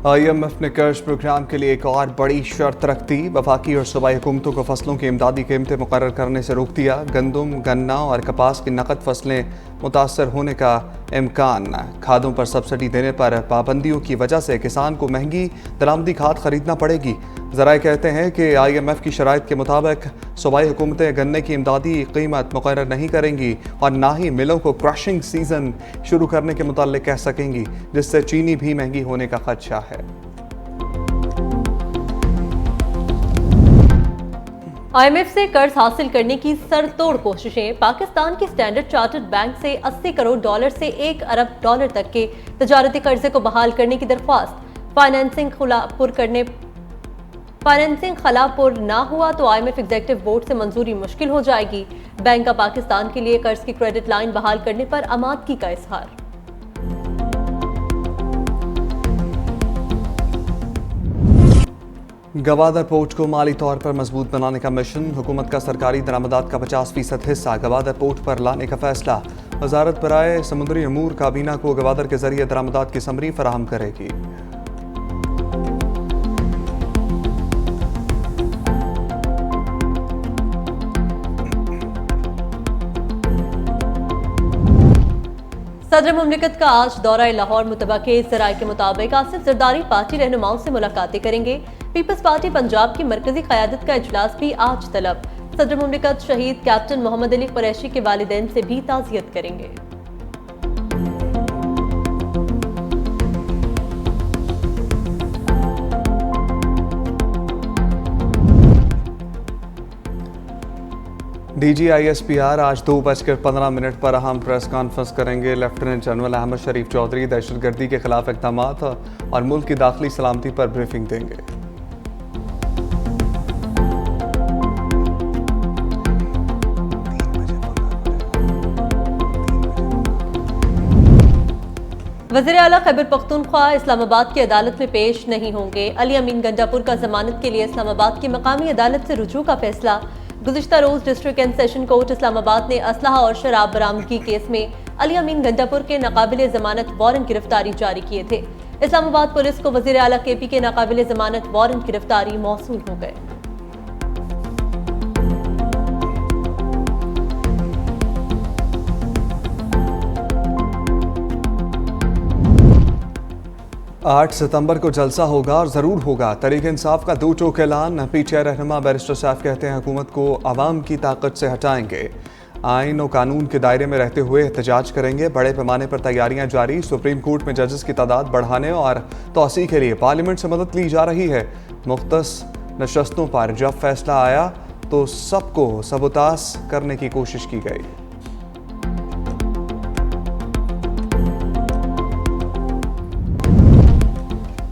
IMF ने कर्ज programme के लिए एक और बड़ी शर्त रख दी। वफाकी और सूबाई हुकूमतों को फसलों की इमदादी कीमतें मुकर्रर करने से रोक दिया। गंदम, गन्ना और कपास की नकद फसलें मुतासर होने का इम्कान। खादों पर सब्सिडी देने पर पाबंदियों की वजह से किसान को महंगी दरामदी खाद खरीदना पड़ेगी। ज़राए कहते हैं कि IMF की शराइत के मुताबिक सूबाई हुकूमतें गन्ने की इमदादी कीमत मुकर्रर नहीं करेंगी और ना ही मिलों को क्रशिंग सीजन शुरू करने के मुताल्लिक कह सकेंगी, जिससे चीनी भी महंगी होने का खदशा है। IMF से कर्ज हासिल करने की सरतोड़ कोशिशें। पाकिस्तान की स्टैंडर्ड चार्टर्ड बैंक से $80 करोड़ से $1 अरब तक के तजारती कर्जे को बहाल करने की दरख्वास्त। फाइनेंसिंग खलापुर ना हुआ तो IMF एग्जीक्यूटिव बोर्ड से मंजूरी मुश्किल हो जाएगी। बैंक का पाकिस्तान के लिए कर्ज की क्रेडिट लाइन बहाल करने पर आमादगी का इजहार। गवादर पोर्ट को माली तौर पर मजबूत बनाने का मिशन। हुकूमत का सरकारी दरामदात का 50% हिस्सा गवादर पोर्ट पर लाने का फैसला। वजारत बराए समुद्री अमूर काबीना को गवादर के जरिए दरामदात की समरी फराहम करेगी। सदर मुमलिकत का आज दौरा लाहौर। मुतबा के ज़राए के मुताबिक आसिफ जरदारी पार्टी रहनुमाओं से मुलाकातें करेंगे। पीपल्स पार्टी पंजाब की मरकजी क़यादत का इजलास भी आज तलब। सदर मुमलिकत शहीद कैप्टन मोहम्मद अली कुरैशी के वालिदैन से भी ताज़ियत करेंगे। DGISPR आज 2:15 पर अहम प्रेस कॉन्फ्रेंस करेंगे। लेफ्टिनेंट जनरल अहमद शरीफ चौधरी दहशतगर्दी के खिलाफ इक़दामात और मुल्क की दाखिली सलामती पर ब्रीफिंग देंगे। वज़ीर आला खैबर पख्तूनख्वा इस्लामाबाद की अदालत में पेश नहीं होंगे। अली अमीन गंडापुर का जमानत के लिए इस्लामाबाद की मकामी अदालत से रुजू का फैसला। गुज़िश्ता रोज district and session court Islamabad ने असलहा और शराब बरामदगी केस में अली अमीन गंडापुर के नाकाबिले जमानत वारंट गिरफ्तारी जारी किए थे। इस्लामाबाद पुलिस को वज़ीर आला KP के नाकाबिले जमानत वारंट गिरफ्तारी मौसूल हो गए। आठ सितंबर को जलसा होगा और ज़रूर होगा। तहरीक इंसाफ का 2 टोक ऐलान। PTI रहनुमा बैरिस्टर साहब कहते हैं हुकूमत को आवाम की ताकत से हटाएंगे। आइन और कानून के दायरे में रहते हुए एहतजाज करेंगे। बड़े पैमाने पर तैयारियां जारी। सुप्रीम कोर्ट में जजेस की तादाद बढ़ाने और तोसी के लिए पार्लियामेंट से मदद ली जा रही है। मुख्तस नशस्तों पर जब फैसला आया तो सबको सबोतास करने की कोशिश की गई।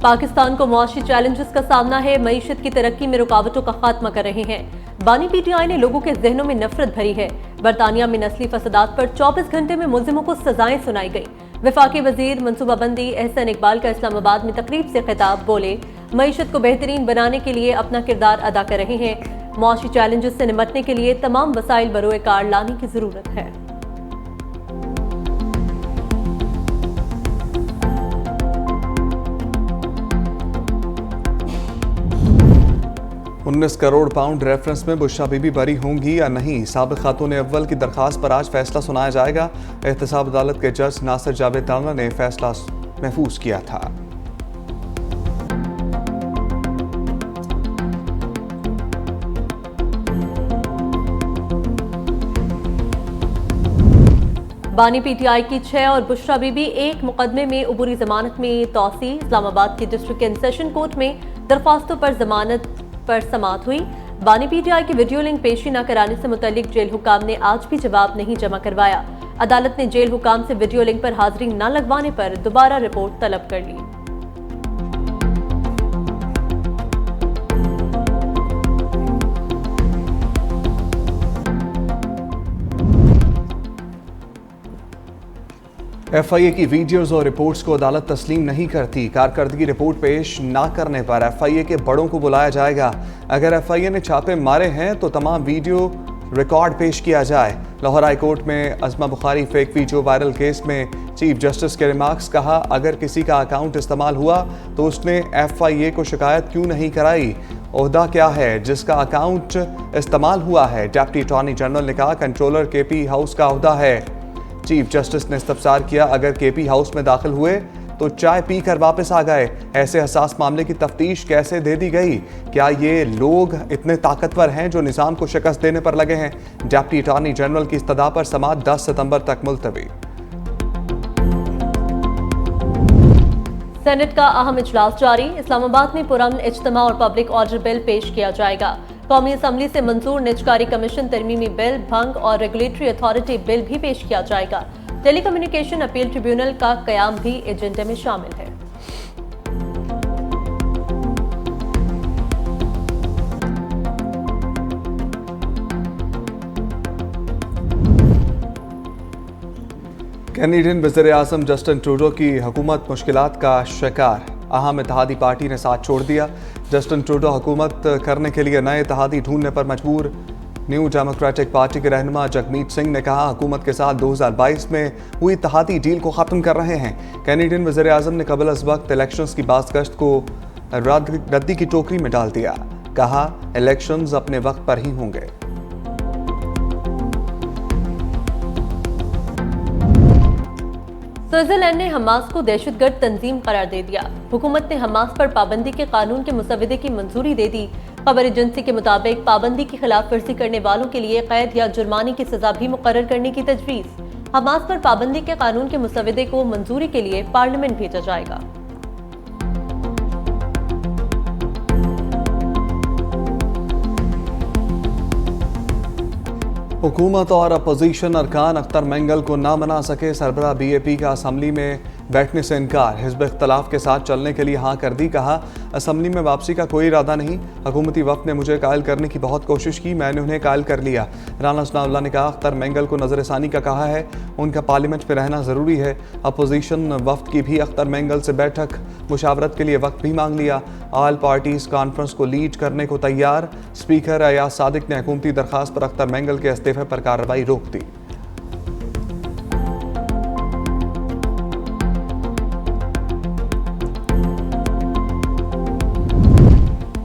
पाकिस्तान को मुआशी चैलेंजेस का सामना है। मईशत की तरक्की में रुकावटों का खात्मा कर रहे हैं। बानी PTI ने लोगों के जहनों में नफरत भरी है। बरतानिया में नस्ली फसादात पर 24 घंटे में मुल्जिमों को सजाएं सुनाई गई। वफाकी वजीर मनसूबाबंदी एहसन इकबाल का इस्लामाबाद में तकरीब से खिताब। बोले, मईशत को बेहतरीन बनाने के लिए अपना किरदार अदा कर रहे हैं। मुआशी चैलेंजेस से निपटने के लिए तमाम वसाइल बरोए कार लाने की जरूरत है। 19 करोड़ पाउंड रेफरेंस में बुशरा बीबी बरी होंगी या नहीं। साबिक खातून अव्वल की दरखास्त पर आज फैसला सुनाया जाएगा। एहतसाब अदालत के जज नासिर जावेद ताना ने फैसला महफूज किया था। बानी PTI की 6 और बुशरा बीबी 1 मुकदमे में उबूरी जमानत में तौसी। इस्लामाबाद की डिस्ट्रिक्ट एंड सेशन कोर्ट में दरख्वास्तों पर जमानत पर समाअत हुई। बानी PTI की वीडियो लिंक पेशी न कराने से मुतल्लिक जेल हुकाम ने आज भी जवाब नहीं जमा करवाया। अदालत ने जेल हुकाम से वीडियो लिंक पर हाजिरी न लगवाने पर दोबारा रिपोर्ट तलब कर ली। FIA की वीडियोस और रिपोर्ट्स को अदालत तस्लीम नहीं करती। कारकर्दगी रिपोर्ट पेश ना करने पर FIA के बड़ों को बुलाया जाएगा। अगर FIA ने छापे मारे हैं तो तमाम वीडियो रिकॉर्ड पेश किया जाए। लाहौर हाई कोर्ट में Azma Bukhari fake video viral case में चीफ जस्टिस के रिमार्क्स। कहा, अगर किसी का अकाउंट इस्तेमाल हुआ तो उसने FIA को शिकायत क्यों नहीं कराई? ओहदा क्या है जिसका अकाउंट इस्तेमाल हुआ है? डिप्टी अटॉर्नी जनरल ने कहा, कंट्रोलर KP हाउस का ओहदा है। चीफ जस्टिस ने इस्तफसार किया, अगर KP हाउस में दाखिल हुए तो चाय पी कर वापस आ गए, ऐसे हसास मामले की तफ्तीश कैसे दे दी गई? क्या ये लोग इतने ताकतवर हैं जो निज़ाम को शिकस्त देने पर लगे हैं? डिप्टी अटॉर्नी जनरल की इस्तदा पर समाअत 10 सितंबर तक मुलतवी। सेनेट का अहम इजलास जारी। इस्लामाबाद में पुरअमन इज्तिमा और पब्लिक ऑर्डर बिल पेश किया जाएगा। कौमी असम्बली से मंजूर निजकारी कमीशन तरमीमी बिल, भंग और रेगुलेटरी अथॉरिटी बिल भी पेश किया जाएगा। टेलीकम्युनिकेशन अपील ट्रिब्यूनल का कयाम भी एजेंडे में शामिल है। कैनेडियन वज़ीर-ए-आज़म जस्टिन ट्रूडो की हुकूमत मुश्किलात का शिकार। अहम इत्तेहादी पार्टी ने साथ छोड़ दिया। जस्टिन ट्रूडो हुकूमत करने के लिए नए इत्तेहादी ढूंढने पर मजबूर। न्यू डेमोक्रेटिक पार्टी के रहनुमा जगमीत सिंह ने कहा, हुकूमत के साथ 2022 में हुई इत्तेहादी डील को ख़त्म कर रहे हैं। कैनेडियन वज़ीर-ए-आज़म ने कबल अज़ वक्त इलेक्शंस की बाज़गश्त को रद्दी की टोकरी में डाल दिया। कहा, इलेक्शंस अपने वक्त पर ही होंगे। स्विट्जरलैंड ने हमास को दहशतगर्द तंजीम करार दे दिया। हुकूमत ने हमास पर पाबंदी के कानून के मुसवदे की मंजूरी दे दी। खबर एजेंसी के मुताबिक पाबंदी की खिलाफ वर्जी करने वालों के लिए कैद या जुर्माने की सजा भी मुकर्रर करने की तजवीज़। हमास पर पाबंदी के कानून के मुसवदे को मंजूरी के लिए पार्लियामेंट भेजा जाएगा। हुकूमत और अपोजिशन अरकान अख्तर मेंगल को ना मना सके। सरबराह BAP का असम्बली में बैठने से इनकार। हिज़्ब इख्तलाफ के साथ चलने के लिए हाँ कर दी। कहा, असम्बली में वापसी का कोई इरादा नहीं। हुकूमती वक्त ने मुझे कायल करने की बहुत कोशिश की, मैंने उन्हें कायल कर लिया। राना सनाउल्लाह ने कहा, अख्तर मेंगल को नज़रसानी का कहा है, उनका पार्लियामेंट में रहना ज़रूरी है। अपोजिशन वफ्द की भी अख्तर मेंगल से बैठक मुशावरत के लिए वक्त भी मांग लिया। ऑल पार्टीज़ कॉन्फ्रेंस को लीड करने को तैयार। स्पीकर अयाज सादिक ने हुकूमती दरख्वास्त पर अख्तर मेंगल के इस्तीफे पर कार्रवाई रोक दी।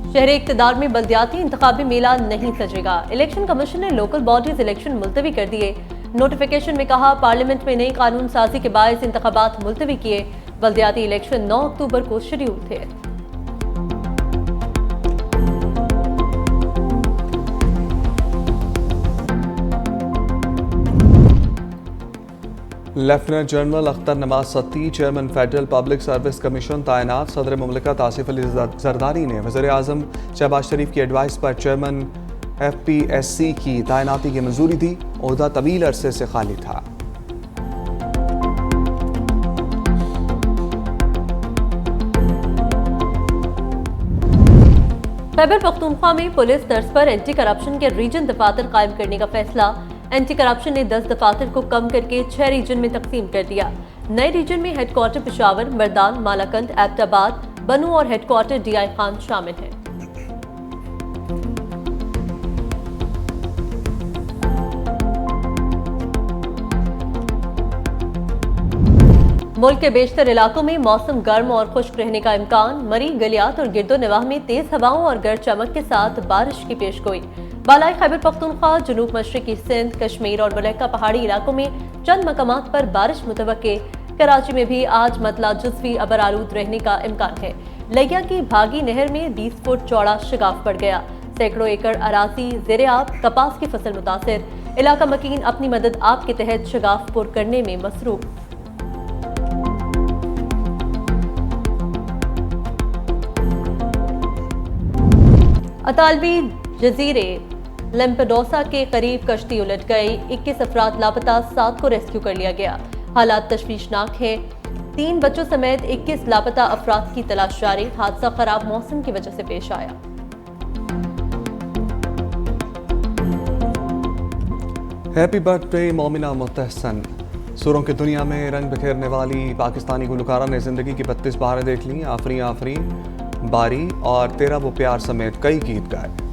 शहर इक़्तिदार में बल्दियाती इंतखाबी मेला नहीं सजेगा। इलेक्शन कमीशन ने लोकल बॉडीज इलेक्शन मुलतवी कर दिए। नोटिफिकेशन में कहा, पार्लियामेंट में नई कानून साजी के बायस इंतखाबात मुलतवी किए। बल्दियाती इलेक्शन 9 अक्टूबर को शेड्यूल थे। Lieutenant general Akhtar Nawaz Satti chairman federal public service commission तैनात। सदर मुमलिकत आसिफ अली जरदारी ने वज़ीर-ए-आज़म शहबाज शरीफ की एडवाइस पर चेयरमैन FPSC की तैनाती की मंजूरी दी। ओहदा तवील अरसे से खाली था। खैबर पख्तूनख्वा में पुलिस तर्ज पर एंटी करप्शन के रीजन दफातर कायम करने का फैसला। एंटी करप्शन ने 10 दफातर को कम करके 6 रीजन में तकसीम कर दिया। नए रीजन में हेडक्वार्टर पेशावर, मर्दान, मालाकंद, एबटाबाद, बनू और हेडक्वार्टर DI खान शामिल हैं। मुल्क के बेशतर इलाकों में मौसम गर्म और खुश्क रहने का इम्कान। मरी, गलियात और गिरदो नवाह में तेज हवाओं और गर्द चमक के साथ बारिश की पेशगोई। बालाई खैबर पख्तूनख्वा, जनूब मशरकी सिंध, कश्मीर और मलक्का पहाड़ी इलाकों में चंद मकामात पर बारिश मुतवक्के। कराची में भी आज मतला जुज़वी अबर आलूद रहने का इम्कान है। लिया की भागी नहर में 20 फुट चौड़ा शिगाफ पड़ गया। सैकड़ों एकड़ अराजी ज़ेरे आब, कपास की फसल मुतासिर। इलाका मकीन अपनी मदद आप के तहत शिगाफ पुर करने में मसरूफ। अतालवी जजीरे लैम्पेडोसा के करीब कश्ती उलट गई। 21 अफराद लापता, 7 को रेस्क्यू कर लिया गया। हालात तशवीशनाक है। 3 बच्चों समेत 21 लापता अफराद की तलाश जारी। हादसा खराब मौसम की वजह से पेश आया। Happy birthday Momina Mustehsan. सुरों की दुनिया में रंग बिखेरने वाली पाकिस्तानी गुलकारा ने जिंदगी की 32 बहारें देख ली। आफरी आफरी, बारी और तेरा वो प्यार समेत कई गीत गाए।